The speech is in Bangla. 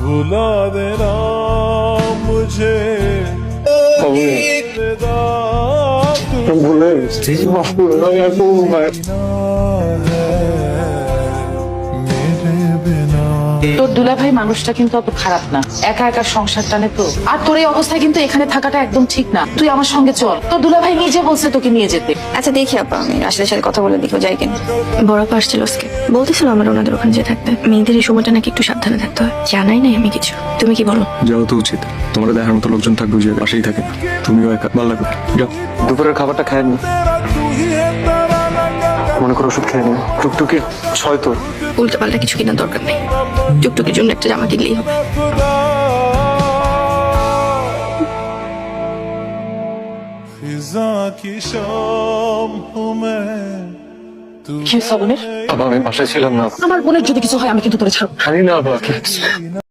भुला देना मुझे ভুলে গেছি মাফ করে দাও আর করবো না। তোর দুলাভাই মানুষটা কিন্তু অত খারাপ না, একা একা সংসার টানে তো। আর তোর এই অবস্থায় কিন্তু এখানে থাকাটা একদম ঠিক না। তুই আমার সঙ্গে চল, তোর দুলাভাই নিজে বলছে তোকে নিয়ে যেতে। আচ্ছা দেখি আপা, আমি রাশেদের সাথে কথা বলে দেখো যাই কিনা। বড় আপা আসছিল আজকে, বলতেছিল আমার ওনাদের ওখানে যে থাকতে। মেয়েদের এই সময়টা নাকি একটু সাবধানে থাকতে হয়। জানাই নাই আমি কিছু, তুমি কি বলো? যাও তো উচিত, তোমার দেখার মতো লোকজন থাকবে যে পাশেই থাকে, তুমিও একা ভালো লাগবে। যাও, দুপুরের খাবারটা খায় নি, মনে করো ওষুধ খেয়ে নি। টুকটুকি ছয় তোর উল্টো পাল্টা কিছু কেনার দরকার নেই, টুকটুকির জন্য একটা জামা কিনলেই হবে। फिजा की शाम हूँ मैं तू কি হয়েছে বোনের? বাবা আমি বাসায় ছিলাম না। আমার বোনের যদি কিছু হয় আমি কিন্তু তোরে ছাড়ব না। জানি না বাবা।